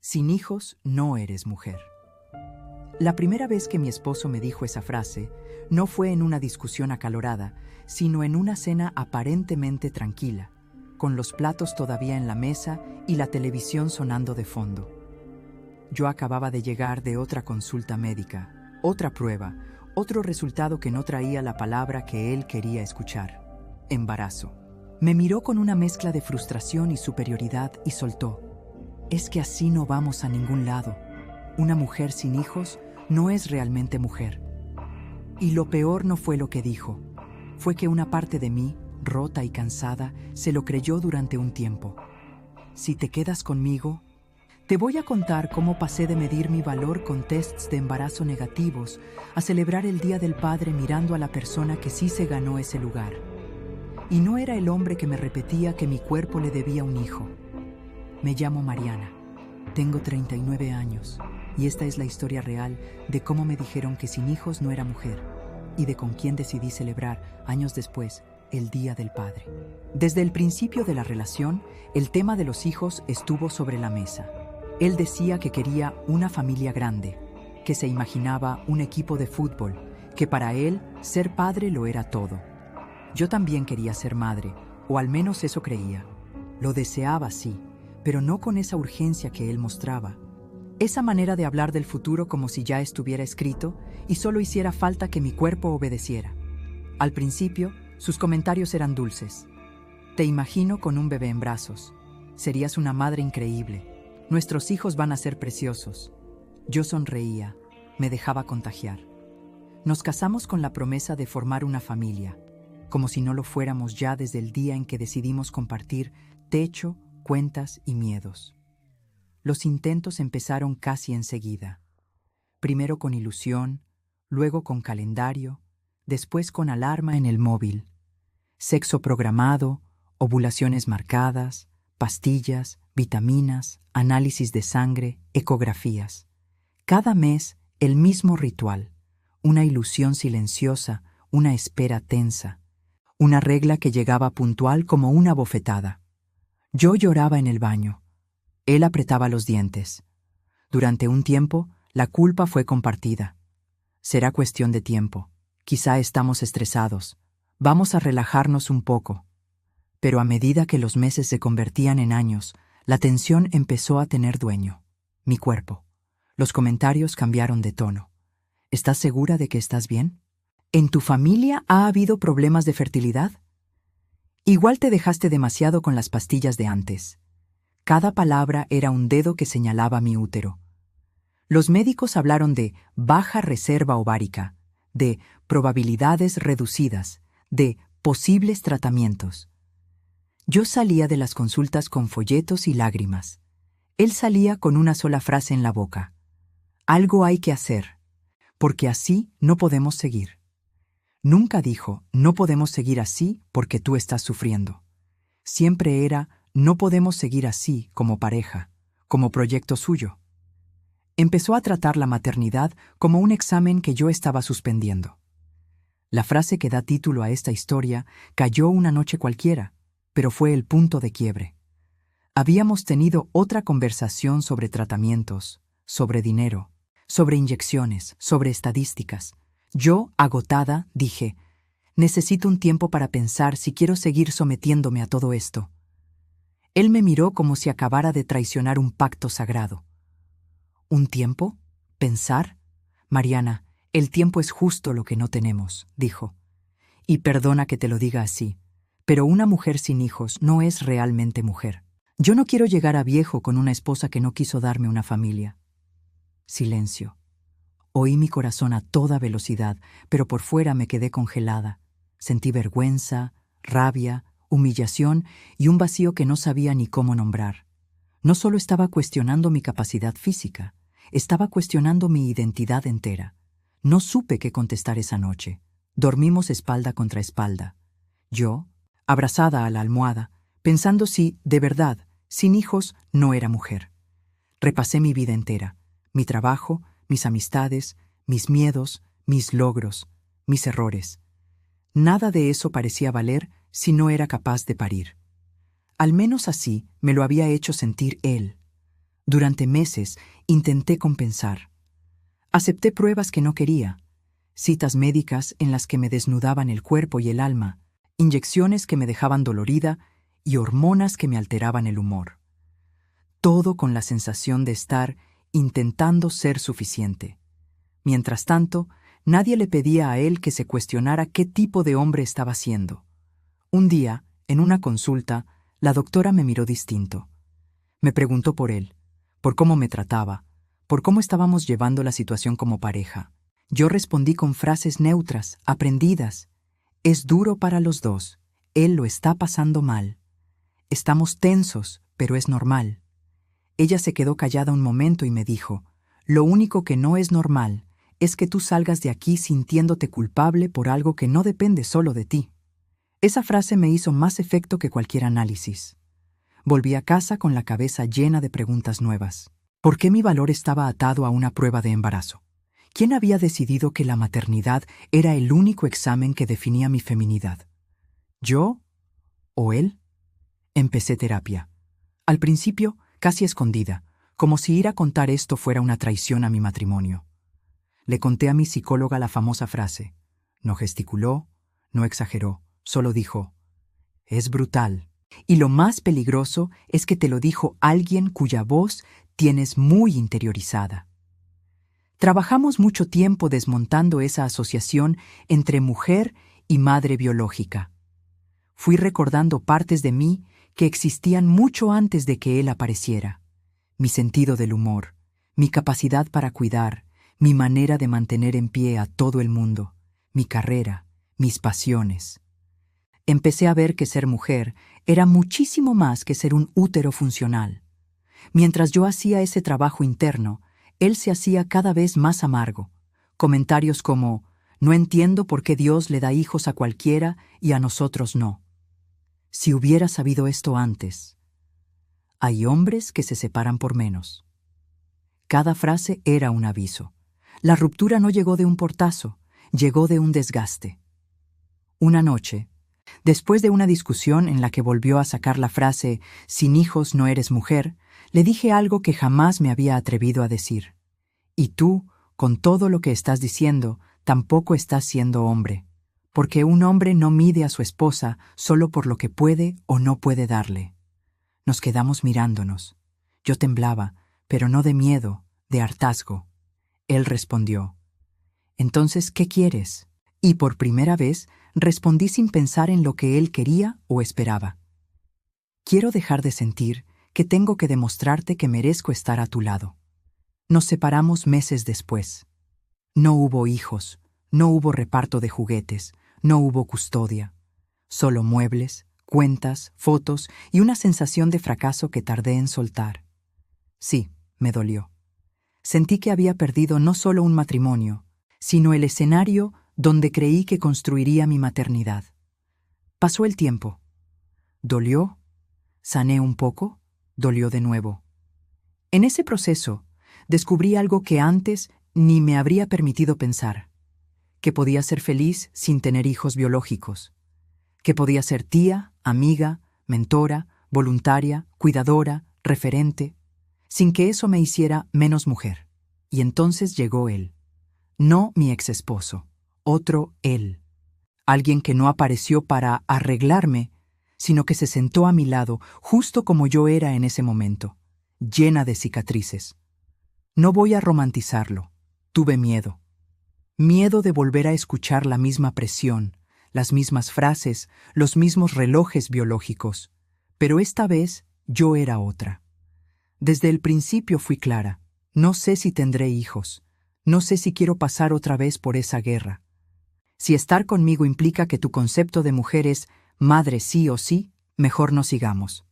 Sin hijos no eres mujer. La primera vez que mi esposo me dijo esa frase, no fue en una discusión acalorada, sino en una cena aparentemente tranquila, con los platos todavía en la mesa y la televisión sonando de fondo. Yo acababa de llegar de otra consulta médica, otra prueba, otro resultado que no traía la palabra que él quería escuchar: embarazo. Me miró con una mezcla de frustración y superioridad y soltó: es que así no vamos a ningún lado. Una mujer sin hijos no es realmente mujer. Y lo peor no fue lo que dijo, fue que una parte de mí, rota y cansada, se lo creyó durante un tiempo. Si te quedas conmigo, te voy a contar cómo pasé de medir mi valor con tests de embarazo negativos a celebrar el Día del Padre mirando a la persona que sí se ganó ese lugar. Y no era el hombre que me repetía que mi cuerpo le debía un hijo. Me llamo Mariana, tengo 39 años y esta es la historia real de cómo me dijeron que sin hijos no era mujer y de con quién decidí celebrar, años después, el Día del Padre. Desde el principio de la relación, el tema de los hijos estuvo sobre la mesa. Él decía que quería una familia grande, que se imaginaba un equipo de fútbol, que para él ser padre lo era todo. Yo también quería ser madre, o al menos eso creía. Lo deseaba, sí, pero no con esa urgencia que él mostraba. Esa manera de hablar del futuro como si ya estuviera escrito y solo hiciera falta que mi cuerpo obedeciera. Al principio, sus comentarios eran dulces. Te imagino con un bebé en brazos. Serías una madre increíble. Nuestros hijos van a ser preciosos. Yo sonreía, me dejaba contagiar. Nos casamos con la promesa de formar una familia, como si no lo fuéramos ya desde el día en que decidimos compartir techo, cuentas y miedos. Los intentos empezaron casi enseguida. Primero con ilusión, luego con calendario, después con alarma en el móvil. Sexo programado, ovulaciones marcadas, pastillas, vitaminas, análisis de sangre, ecografías. Cada mes el mismo ritual, una ilusión silenciosa, una espera tensa, una regla que llegaba puntual como una bofetada. Yo lloraba en el baño. Él apretaba los dientes. Durante un tiempo, la culpa fue compartida. Será cuestión de tiempo. Quizá estamos estresados. Vamos a relajarnos un poco. Pero a medida que los meses se convertían en años, la tensión empezó a tener dueño. Mi cuerpo. Los comentarios cambiaron de tono. ¿Estás segura de que estás bien? ¿En tu familia ha habido problemas de fertilidad? Igual te dejaste demasiado con las pastillas de antes. Cada palabra era un dedo que señalaba mi útero. Los médicos hablaron de baja reserva ovárica, de probabilidades reducidas, de posibles tratamientos. Yo salía de las consultas con folletos y lágrimas. Él salía con una sola frase en la boca: algo hay que hacer, porque así no podemos seguir. Nunca dijo, no podemos seguir así porque tú estás sufriendo. Siempre era, no podemos seguir así como pareja, como proyecto suyo. Empezó a tratar la maternidad como un examen que yo estaba suspendiendo. La frase que da título a esta historia cayó una noche cualquiera, pero fue el punto de quiebre. Habíamos tenido otra conversación sobre tratamientos, sobre dinero, sobre inyecciones, sobre estadísticas. Yo, agotada, dije: necesito un tiempo para pensar si quiero seguir sometiéndome a todo esto. Él me miró como si acabara de traicionar un pacto sagrado. ¿Un tiempo? ¿Pensar? Mariana, el tiempo es justo lo que no tenemos, dijo. Y perdona que te lo diga así, pero una mujer sin hijos no es realmente mujer. Yo no quiero llegar a viejo con una esposa que no quiso darme una familia. Silencio. Oí mi corazón a toda velocidad, pero por fuera me quedé congelada. Sentí vergüenza, rabia, humillación y un vacío que no sabía ni cómo nombrar. No solo estaba cuestionando mi capacidad física, estaba cuestionando mi identidad entera. No supe qué contestar esa noche. Dormimos espalda contra espalda. Yo, abrazada a la almohada, pensando si, de verdad, sin hijos no era mujer. Repasé mi vida entera, mi trabajo, mis amistades, mis miedos, mis logros, mis errores. Nada de eso parecía valer si no era capaz de parir. Al menos así me lo había hecho sentir él. Durante meses intenté compensar. Acepté pruebas que no quería, citas médicas en las que me desnudaban el cuerpo y el alma, inyecciones que me dejaban dolorida y hormonas que me alteraban el humor. Todo con la sensación de estar intentando ser suficiente. Mientras tanto, nadie le pedía a él que se cuestionara qué tipo de hombre estaba siendo. Un día, en una consulta, la doctora me miró distinto. Me preguntó por él, por cómo me trataba, por cómo estábamos llevando la situación como pareja. Yo respondí con frases neutras, aprendidas. Es duro para los dos. Él lo está pasando mal. Estamos tensos, pero es normal. Ella se quedó callada un momento y me dijo, lo único que no es normal es que tú salgas de aquí sintiéndote culpable por algo que no depende solo de ti. Esa frase me hizo más efecto que cualquier análisis. Volví a casa con la cabeza llena de preguntas nuevas. ¿Por qué mi valor estaba atado a una prueba de embarazo? ¿Quién había decidido que la maternidad era el único examen que definía mi feminidad? ¿Yo o él? Empecé terapia. Al principio, casi escondida, como si ir a contar esto fuera una traición a mi matrimonio. Le conté a mi psicóloga la famosa frase. No gesticuló, no exageró, solo dijo, es brutal. Y lo más peligroso es que te lo dijo alguien cuya voz tienes muy interiorizada. Trabajamos mucho tiempo desmontando esa asociación entre mujer y madre biológica. Fui recordando partes de mí que existían mucho antes de que él apareciera. Mi sentido del humor, mi capacidad para cuidar, mi manera de mantener en pie a todo el mundo, mi carrera, mis pasiones. Empecé a ver que ser mujer era muchísimo más que ser un útero funcional. Mientras yo hacía ese trabajo interno, él se hacía cada vez más amargo. Comentarios como, no entiendo por qué Dios le da hijos a cualquiera y a nosotros no. Si hubiera sabido esto antes. Hay hombres que se separan por menos. Cada frase era un aviso. La ruptura no llegó de un portazo, llegó de un desgaste. Una noche, después de una discusión en la que volvió a sacar la frase «sin hijos no eres mujer», le dije algo que jamás me había atrevido a decir. Y tú, con todo lo que estás diciendo, tampoco estás siendo hombre, porque un hombre no mide a su esposa solo por lo que puede o no puede darle. Nos quedamos mirándonos. Yo temblaba, pero no de miedo, de hartazgo. Él respondió, «Entonces, ¿qué quieres?» Y por primera vez respondí sin pensar en lo que él quería o esperaba. Quiero dejar de sentir que tengo que demostrarte que merezco estar a tu lado. Nos separamos meses después. No hubo hijos, no hubo reparto de juguetes, no hubo custodia. Solo muebles, cuentas, fotos y una sensación de fracaso que tardé en soltar. Sí, me dolió. Sentí que había perdido no solo un matrimonio, sino el escenario donde creí que construiría mi maternidad. Pasó el tiempo. ¿Dolió? ¿Sané un poco? Dolió de nuevo. En ese proceso, descubrí algo que antes ni me habría permitido pensar, que podía ser feliz sin tener hijos biológicos, que podía ser tía, amiga, mentora, voluntaria, cuidadora, referente, sin que eso me hiciera menos mujer. Y entonces llegó él. No mi exesposo, otro él. Alguien que no apareció para arreglarme, sino que se sentó a mi lado justo como yo era en ese momento, llena de cicatrices. No voy a romantizarlo. Tuve miedo. Miedo de volver a escuchar la misma presión, las mismas frases, los mismos relojes biológicos. Pero esta vez yo era otra. Desde el principio fui clara. No sé si tendré hijos. No sé si quiero pasar otra vez por esa guerra. Si estar conmigo implica que tu concepto de mujer es madre sí o sí, mejor no sigamos.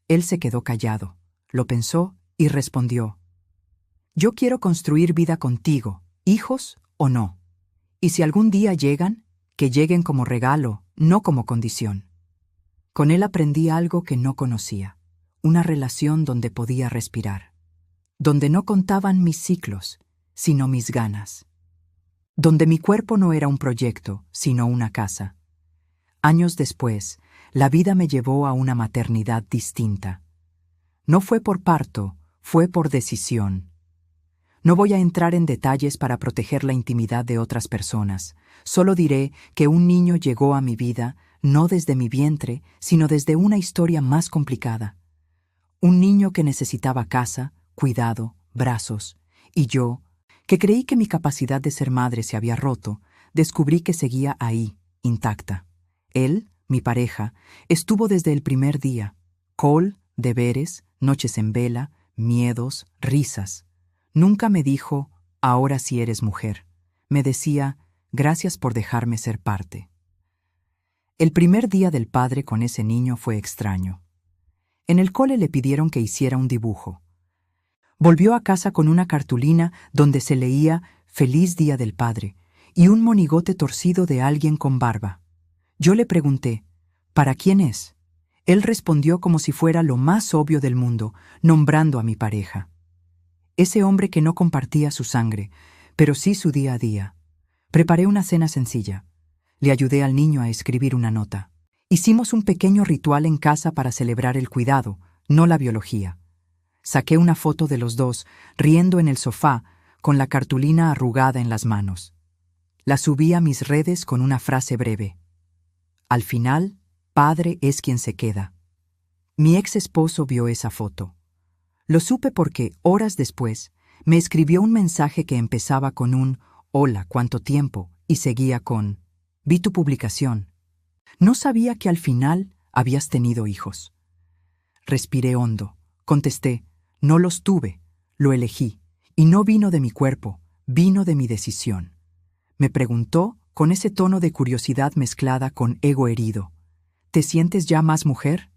Él se quedó callado, lo pensó y respondió. Yo quiero construir vida contigo, hijos o no. Y si algún día llegan, que lleguen como regalo, no como condición. Con él aprendí algo que no conocía, una relación donde podía respirar, donde no contaban mis ciclos, sino mis ganas, donde mi cuerpo no era un proyecto, sino una casa. Años después, la vida me llevó a una maternidad distinta. No fue por parto, fue por decisión. No voy a entrar en detalles para proteger la intimidad de otras personas. Solo diré que un niño llegó a mi vida, no desde mi vientre, sino desde una historia más complicada. Un niño que necesitaba casa, cuidado, brazos, y yo, que creí que mi capacidad de ser madre se había roto, descubrí que seguía ahí, intacta. Él, mi pareja, estuvo desde el primer día. Cole, deberes, noches en vela, miedos, risas. Nunca me dijo, ahora sí eres mujer. Me decía, gracias por dejarme ser parte. El primer día del padre con ese niño fue extraño. En el cole le pidieron que hiciera un dibujo. Volvió a casa con una cartulina donde se leía Feliz Día del Padre y un monigote torcido de alguien con barba. Yo le pregunté, ¿para quién es? Él respondió como si fuera lo más obvio del mundo, nombrando a mi pareja. Ese hombre que no compartía su sangre, pero sí su día a día. Preparé una cena sencilla. Le ayudé al niño a escribir una nota. Hicimos un pequeño ritual en casa para celebrar el cuidado, no la biología. Saqué una foto de los dos, riendo en el sofá, con la cartulina arrugada en las manos. La subí a mis redes con una frase breve. Al final, padre es quien se queda. Mi ex esposo vio esa foto. Lo supe porque, horas después, me escribió un mensaje que empezaba con un «Hola, ¿cuánto tiempo?» y seguía con «Vi tu publicación. No sabía que al final habías tenido hijos». Respiré hondo. Contesté, no los tuve, lo elegí, y no vino de mi cuerpo, vino de mi decisión. Me preguntó, con ese tono de curiosidad mezclada con ego herido, ¿te sientes ya más mujer?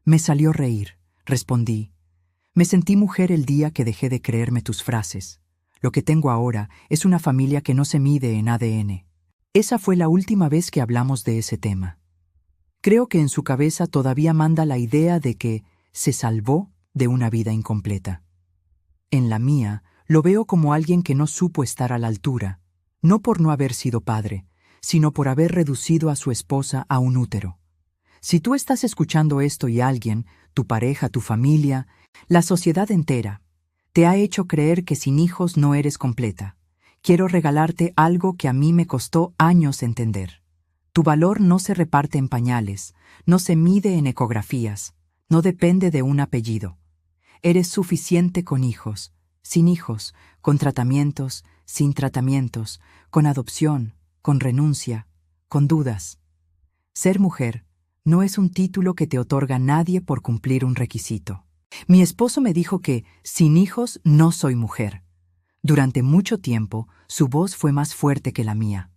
Me salió reír. Respondí, me sentí mujer el día que dejé de creerme tus frases. Lo que tengo ahora es una familia que no se mide en ADN. Esa fue la última vez que hablamos de ese tema. Creo que en su cabeza todavía manda la idea de que se salvó de una vida incompleta. En la mía, lo veo como alguien que no supo estar a la altura, no por no haber sido padre, sino por haber reducido a su esposa a un útero. Si tú estás escuchando esto y alguien, tu pareja, tu familia, la sociedad entera, te ha hecho creer que sin hijos no eres completa, quiero regalarte algo que a mí me costó años entender. Tu valor no se reparte en pañales, no se mide en ecografías, no depende de un apellido. Eres suficiente con hijos, sin hijos, con tratamientos, sin tratamientos, con adopción, con renuncia, con dudas. Ser mujer no es un título que te otorga nadie por cumplir un requisito. Mi esposo me dijo que, sin hijos, no soy mujer. Durante mucho tiempo, su voz fue más fuerte que la mía.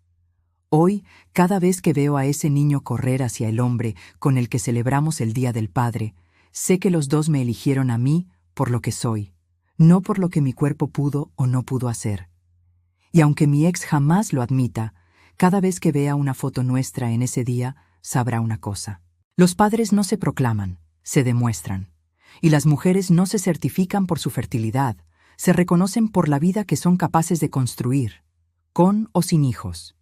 Hoy, cada vez que veo a ese niño correr hacia el hombre con el que celebramos el Día del Padre, sé que los dos me eligieron a mí por lo que soy, no por lo que mi cuerpo pudo o no pudo hacer. Y aunque mi ex jamás lo admita, cada vez que vea una foto nuestra en ese día, sabrá una cosa. Los padres no se proclaman, se demuestran. Y las mujeres no se certifican por su fertilidad, se reconocen por la vida que son capaces de construir, con o sin hijos.